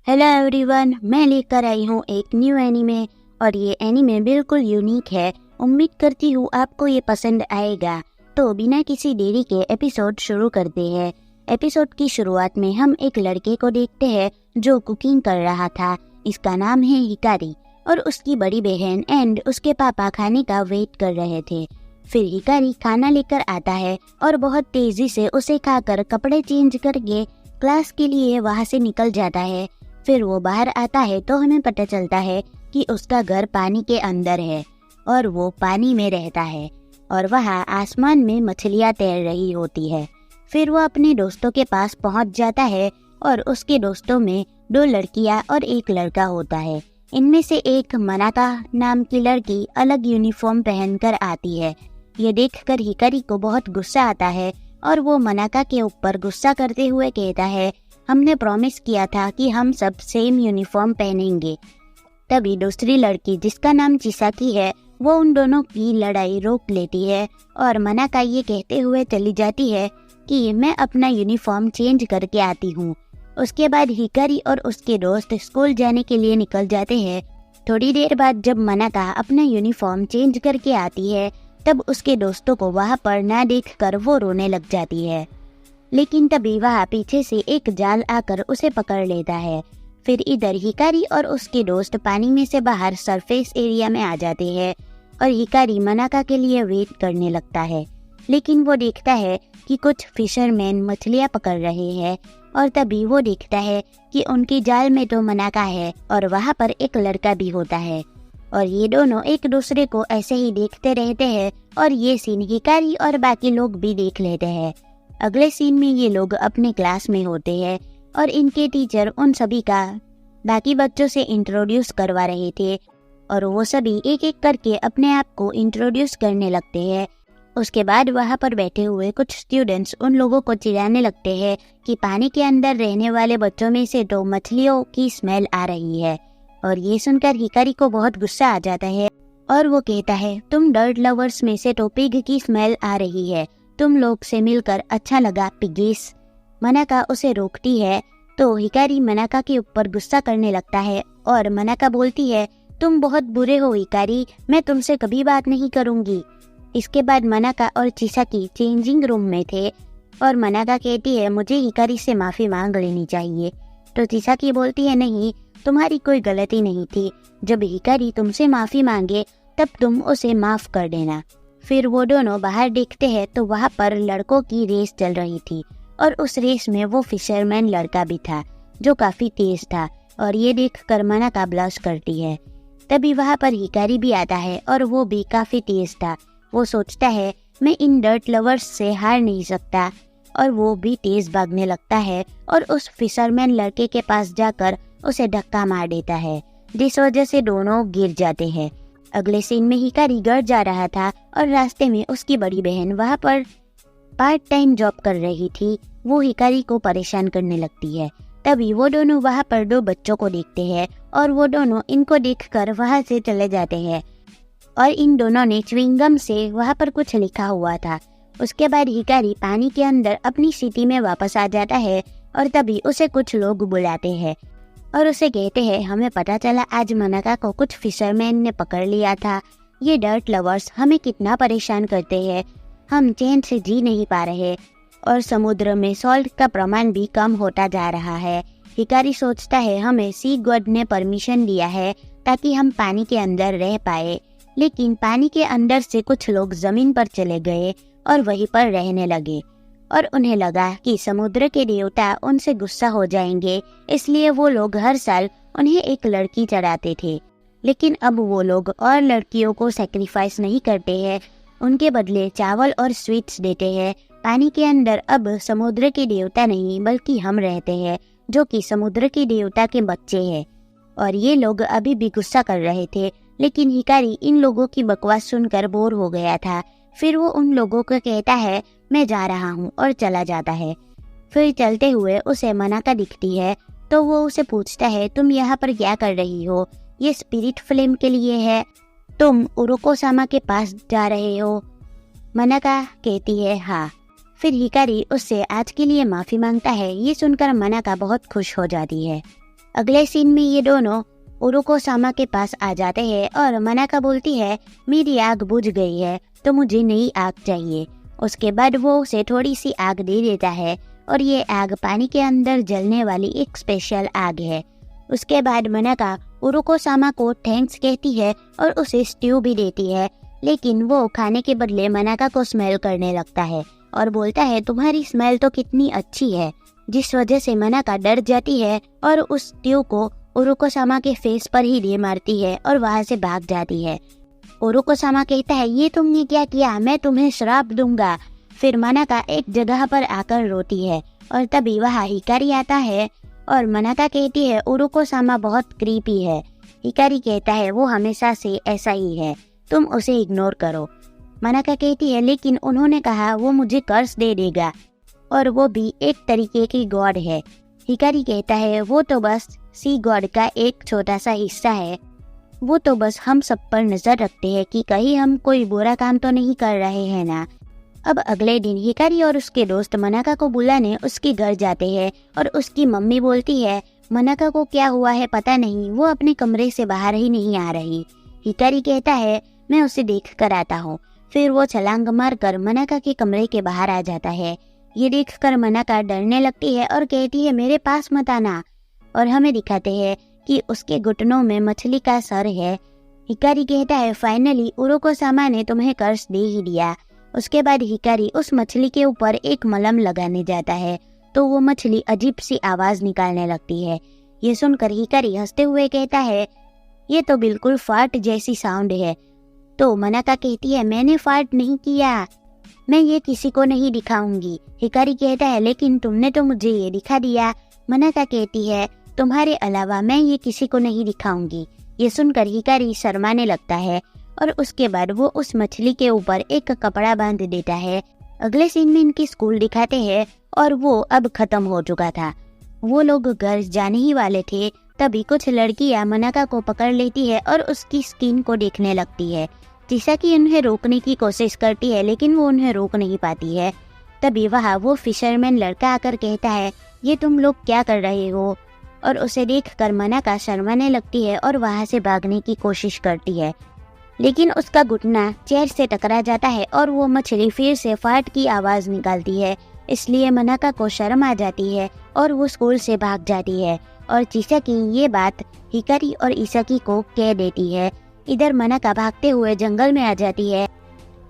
Hello everyone, मैं लेकर आई हूँ एक न्यू एनीमे और ये एनीमे बिल्कुल यूनिक है। उम्मीद करती हूँ आपको ये पसंद आएगा। तो बिना किसी देरी के एपिसोड शुरू करते हैं। एपिसोड की शुरुआत में हम एक लड़के को देखते हैं जो कुकिंग कर रहा था। इसका नाम है हिकारी और उसकी बड़ी बहन एंड उसके पापा खाने का वेट कर रहे थे। फिर हिकारी खाना लेकर आता है और बहुत तेजी से उसे खाकर कपड़े चेंज करके क्लास के लिए वहाँ से निकल जाता है। फिर वो बाहर आता है तो हमें पता चलता है कि उसका घर पानी के अंदर है और वो पानी में रहता है और वहाँ आसमान में मछलियाँ तैर रही होती है। फिर वो अपने दोस्तों के पास पहुँच जाता है और उसके दोस्तों में 2 लड़कियाँ और 1 लड़का होता है। इनमें से एक मनाका नाम की लड़की अलग यूनिफॉर्म पहनकर आती है। ये देखकर हिकारी को बहुत गुस्सा आता है और वो मनाका के ऊपर गुस्सा करते हुए कहता है, हमने प्रॉमिस किया था कि हम सब सेम यूनिफॉर्म पहनेंगे। तभी दूसरी लड़की जिसका नाम चिसाकी है वो उन दोनों की लड़ाई रोक लेती है और मनाका ये कहते हुए चली जाती है कि मैं अपना यूनिफॉर्म चेंज करके आती हूँ। उसके बाद हिकारी और उसके दोस्त स्कूल जाने के लिए निकल जाते हैं। थोड़ी देर बाद जब मनाका अपना यूनिफॉर्म चेंज करके आती है तब उसके दोस्तों को वहाँ पर ना देखकर वो रोने लग जाती है। लेकिन तभी वहाँ पीछे से एक जाल आकर उसे पकड़ लेता है। फिर इधर हिकारी और उसके दोस्त पानी में से बाहर सरफेस एरिया में आ जाते हैं और हिकारी मनाका के लिए वेट करने लगता है। लेकिन वो देखता है कि कुछ फिशरमैन मछलियाँ पकड़ रहे हैं और तभी वो देखता है कि उनकी जाल में तो मनाका है और वहाँ पर एक लड़का भी होता है और ये दोनों एक दूसरे को ऐसे ही देखते रहते हैं और ये सीन हिकारी और बाकी लोग भी देख लेते हैं। अगले सीन में ये लोग अपने क्लास में होते हैं और इनके टीचर उन सभी का बाकी बच्चों से इंट्रोड्यूस करवा रहे थे और वो सभी एक एक करके अपने आप को इंट्रोड्यूस करने लगते हैं। उसके बाद वहाँ पर बैठे हुए कुछ स्टूडेंट्स उन लोगों को चिढ़ाने लगते हैं कि पानी के अंदर रहने वाले बच्चों में से तो मछलियों की स्मेल आ रही है। और ये सुनकर हिकारी को बहुत गुस्सा आ जाता है और वो कहता है, तुम डर्ट लवर्स में से तो पिग की स्मेल आ रही है। तुम लोग से मिलकर अच्छा लगा पिगेस। मनाका उसे रोकती है तो हिकारी मनाका के ऊपर गुस्सा करने लगता है और मनाका बोलती है, तुम बहुत बुरे हो हिकारी, मैं तुमसे कभी बात नहीं करूंगी। इसके बाद मनाका और चिसाकी चेंजिंग रूम में थे और मनाका कहती है, मुझे हिकारी से माफ़ी मांग लेनी चाहिए। तो चिसाकी बोलती है, नहीं, तुम्हारी कोई गलती नहीं थी। जब हिकारी तुमसे माफ़ी मांगे तब तुम उसे माफ़ कर देना। फिर वो दोनों बाहर देखते हैं तो वहाँ पर लड़कों की रेस चल रही थी और उस रेस में वो फिशरमैन लड़का भी था जो काफ़ी तेज था और ये देखकर मनाका ब्लश करती है। तभी वहाँ पर हिकारी भी आता है और वो भी काफ़ी तेज था। वो सोचता है, मैं इन डर्ट लवर्स से हार नहीं सकता और वो भी तेज भागने लगता है और उस फिशरमैन लड़के के पास जाकर उसे धक्का मार देता है जिस वजह से दोनों गिर जाते हैं। अगले सीन में हिकारी घर जा रहा था और रास्ते में उसकी बड़ी बहन वहाँ पर पार्ट टाइम जॉब कर रही थी। वो हिकारी को परेशान करने लगती है। तभी वो दोनों वहाँ पर 2 बच्चों को देखते हैं और वो दोनों इनको देखकर वहाँ से चले जाते हैं और इन दोनों ने च्युइंगम से वहाँ पर कुछ लिखा हुआ था। उसके बाद हिकारी पानी के अंदर अपनी सिटी में वापस आ जाता है और तभी उसे कुछ लोग बुलाते हैं और उसे कहते हैं, हमें पता चला आज मनाका को कुछ फिशरमैन ने पकड़ लिया था। ये डर्ट लवर्स हमें कितना परेशान करते हैं, हम चैन से जी नहीं पा रहे और समुद्र में सॉल्ट का प्रमाण भी कम होता जा रहा है। हिकारी सोचता है, हमें सी गॉड ने परमिशन दिया है ताकि हम पानी के अंदर रह पाए, लेकिन पानी के अंदर से कुछ लोग जमीन पर चले गए और वहीं पर रहने लगे और उन्हें लगा कि समुद्र के देवता उनसे गुस्सा हो जाएंगे, इसलिए वो लोग हर साल उन्हें एक लड़की चढ़ाते थे। लेकिन अब वो लोग और लड़कियों को सैक्रिफाइस नहीं करते हैं, उनके बदले चावल और स्वीट्स देते हैं। पानी के अंदर अब समुद्र के देवता नहीं बल्कि हम रहते हैं जो कि समुद्र के देवता के बच्चे हैं। और ये लोग अभी भी गुस्सा कर रहे थे, लेकिन हिकारी इन लोगों की बकवास सुनकर बोर हो गया था। फिर वो उन लोगों को कहता है, मैं जा रहा हूँ और चला जाता है। फिर चलते हुए उसे मनाका दिखती है तो वो उसे पूछता है, तुम यहाँ पर क्या कर रही हो? ये स्पिरिट फ्लेम के लिए है, तुम उरोको-सामा के पास जा रहे हो? मनाका कहती है, हाँ। फिर हिकारी उससे आज के लिए माफ़ी मांगता है। ये सुनकर मनाका बहुत खुश हो जाती है। अगले सीन में ये दोनों उरुको सामा के पास आ जाते हैं और मनाका बोलती है मेरी आग बुझ गई है तो मुझे नई आग चाहिए। उसके बाद वो उसे थोड़ी सी आग दे देता है और ये आग पानी के अंदर जलने वाली एक स्पेशल आग है। उसके बाद मनाका उरुको सामा को थैंक्स कहती है और उसे स्ट्यू भी देती है, लेकिन वो खाने के बदले मनाका को स्मेल करने लगता है और बोलता है तुम्हारी स्मेल तो कितनी अच्छी है, जिस वजह से मनाका डर जाती है और उस स्ट्यू को उरुको सामा के फेस पर ही दे मारती है और वहाँ से भाग जाती है। उरुको सामा कहता है ये तुमने क्या किया, मैं तुम्हें श्राप दूंगा। फिर मनाका एक जगह पर आकर रोती है और तभी वहाँ हिकारी आता है और मनाका कहती है उरुको सामा बहुत क्रीपी है। हिकारी कहता है वो हमेशा से ऐसा ही है, तुम उसे इग्नोर करो। मनाका कहती है लेकिन उन्होंने कहा वो मुझे कर्स दे देगा और वो भी एक तरीके की गॉड है। हिकारी कहता है वो तो बस सी गॉड का एक छोटा सा हिस्सा है, वो तो बस हम सब पर नजर रखते हैं कि कहीं हम कोई बुरा काम तो नहीं कर रहे हैं ना। अब अगले दिन हिकारी और उसके दोस्त मनाका को बुलाने उसके घर जाते हैं और उसकी मम्मी बोलती है मनाका को क्या हुआ है पता नहीं, वो अपने कमरे से बाहर ही नहीं आ रही। हिकारी कहता है मैं उसे देख कर आता हूँ। फिर वो छलांग मार कर मनाका के कमरे के बाहर आ जाता है। ये देख कर मनाका डरने लगती है और कहती है मेरे पास मत आना, और हमें दिखाते हैं कि उसके घुटनों में मछली का सर है। हिकारी कहता है फाइनली उरुको सामा ने तुम्हें कर्स दे ही दिया। उसके बाद हिकारी उस मछली के ऊपर एक मलहम लगाने जाता है तो वो मछली अजीब सी आवाज निकालने लगती है। ये सुनकर हिकारी हंसते हुए कहता है ये तो बिल्कुल फार्ट जैसी साउंड है। तो मनाका कहती है मैंने फार्ट नहीं किया, मैं ये किसी को नहीं दिखाऊंगी। हिकारी कहता है लेकिन तुमने तो मुझे ये दिखा दिया। मनाका कहती है तुम्हारे अलावा मैं ये किसी को नहीं दिखाऊंगी। ये सुनकर हिकारी शर्माने लगता है और उसके बाद वो उस मछली के ऊपर एक कपड़ा बांध देता है। अगले सीन में इनकी स्कूल दिखाते हैं और वो अब खत्म हो चुका था। वो लोग घर जाने ही वाले थे तभी कुछ लड़कियां मनाका को पकड़ लेती है और उसकी स्किन को देखने लगती है। जैसा कि उन्हें रोकने की कोशिश करती है लेकिन वो उन्हें रोक नहीं पाती है। तभी वहाँ वो फिशरमैन लड़का आकर कहता है ये तुम लोग क्या कर रहे हो, और उसे देखकर मनाका शर्माने लगती है और वहाँ से भागने की कोशिश करती है, लेकिन उसका घुटना चेयर से टकरा जाता है और वो मछली फिर से फाट की आवाज निकालती है। इसलिए मनाका को शर्म आ जाती है और वो स्कूल से भाग जाती है और चिसाकी ये बात हिकारी और इसाकी को कह देती है। इधर मनाका भागते हुए जंगल में आ जाती है,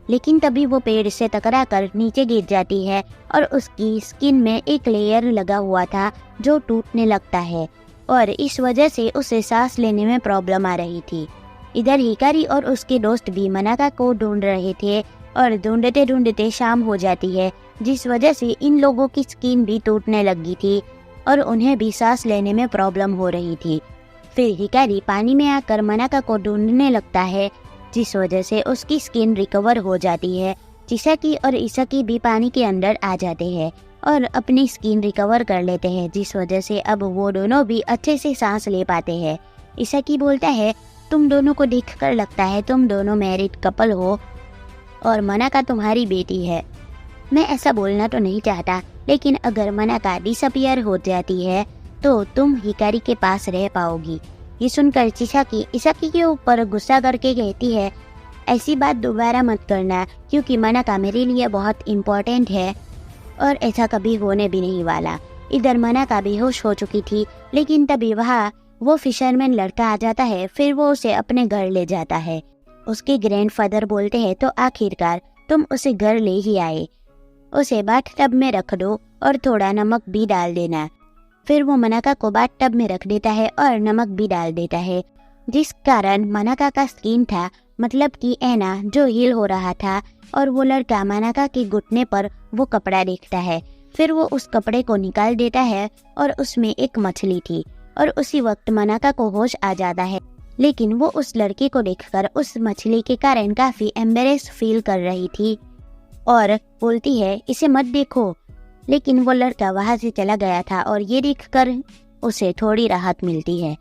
लेकिन तभी वो पेड़ से टकराकर नीचे गिर जाती है और उसकी स्किन में एक लेयर लगा हुआ था जो टूटने लगता है और इस वजह से उसे सांस लेने में प्रॉब्लम आ रही थी। इधर हिकारी और उसके दोस्त भी मनाका को ढूंढ रहे थे और ढूंढते ढूंढते शाम हो जाती है, जिस वजह से इन लोगों की स्किन भी टूटने लगी थी और उन्हें भी सांस लेने में प्रॉब्लम हो रही थी। फिर हिकारी पानी में आकर मनाका को ढूंढने लगता है, जिस वजह से उसकी स्किन रिकवर हो जाती है। चिसाकी और इसाकी भी पानी के अंदर आ जाते हैं और अपनी स्किन रिकवर कर लेते हैं, जिस वजह से अब वो दोनों भी अच्छे से सांस ले पाते हैं। इसाकी बोलता है तुम दोनों को देखकर लगता है तुम दोनों मैरिड कपल हो और मनाका तुम्हारी बेटी है। मैं ऐसा बोलना तो नहीं चाहता, लेकिन अगर मनाका डिसअपियर हो जाती है तो तुम हिकारी के पास रह पाओगी। ये सुनकर चिसाकी इसाकी के ऊपर गुस्सा करके कहती है ऐसी बात दोबारा मत करना, क्योंकि मनाका मेरे लिए बहुत इम्पोर्टेंट है और ऐसा कभी होने भी नहीं वाला। इधर मनाका बेहोश हो चुकी थी, लेकिन तभी वहाँ वो फिशरमैन लड़का आ जाता है। फिर वो उसे अपने घर ले जाता है। उसके ग्रैंडफादर बोलते हैं तो आखिरकार तुम उसे घर ले ही आए, उसे बाथटब में रख दो और थोड़ा नमक भी डाल देना। फिर वो मनाका को बाथटब में रख देता है और नमक भी डाल देता है, जिस कारण मनाका का स्किन था, मतलब कि ऐना जो हील हो रहा था, और वो लड़का मनाका के घुटने पर वो कपड़ा देखता है। फिर वो उस कपड़े को निकाल देता है और उसमें एक मछली थी और उसी वक्त मनाका को होश आ जाता है, लेकिन वो उस लड़के को देखकर उस मछली के कारण काफी एम्बेरेस फील कर रही थी और बोलती है इसे मत देखो। लेकिन वो लड़का वहां से चला गया था और ये देखकर उसे थोड़ी राहत मिलती है।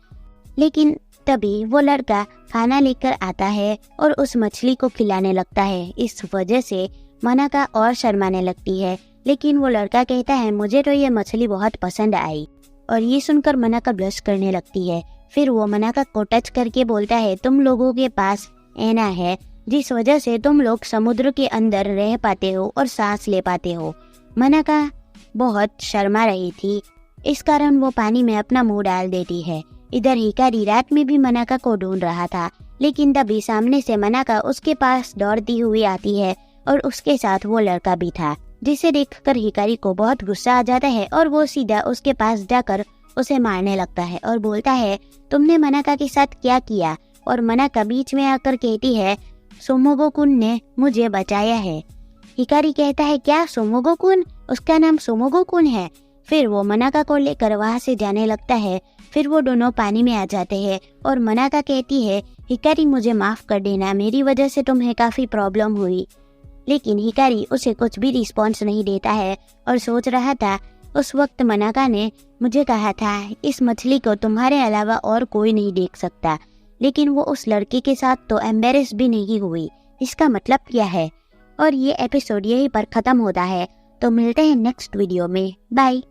लेकिन तभी वो लड़का खाना लेकर आता है और उस मछली को खिलाने लगता है। इस वजह से मनाका और शर्माने लगती है, लेकिन वो लड़का कहता है मुझे तो ये मछली बहुत पसंद आई। और ये सुनकर मनाका ब्लश करने लगती है। फिर वो मनाका को टच करके बोलता है, तुम लोगों के पास ऐना है जिस वजह से तुम लोग समुद्र के अंदर रह पाते हो और सांस ले पाते हो। मनाका बहुत शर्मा रही थी, इस कारण वो पानी में अपना मुंह डाल देती है। इधर हिकारी रात में भी मनाका को ढूंढ रहा था, लेकिन तभी सामने से मनाका उसके पास दौड़ती हुई आती है और उसके साथ वो लड़का भी था, जिसे देखकर हिकारी को बहुत गुस्सा आ जाता है और वो सीधा उसके पास जाकर उसे मारने लगता है और बोलता है, तुमने मनाका के साथ क्या किया? और मनाका बीच में आकर कहती है, सोमोगो-कुन ने मुझे बचाया है। हिकारी कहता है, क्या सोमोगो-कुन? उसका नाम सोमोगो-कुन है। फिर वो मनाका को लेकर वहाँ से जाने लगता है। फिर वो दोनों पानी में आ जाते हैं और मनाका कहती है, हिकारी मुझे माफ कर देना, मेरी वजह से तुम्हें काफी प्रॉब्लम हुई। लेकिन हिकारी उसे कुछ भी रिस्पॉन्स नहीं देता है और सोच रहा था, उस वक्त मनाका ने मुझे कहा था इस मछली को तुम्हारे अलावा और कोई नहीं देख सकता, लेकिन वो उस लड़के के साथ तो एम्बेरेस भी नहीं हुई। इसका मतलब क्या है? और ये एपिसोड यहीं पर खत्म होता है। तो मिलते हैं नेक्स्ट वीडियो में। बाय।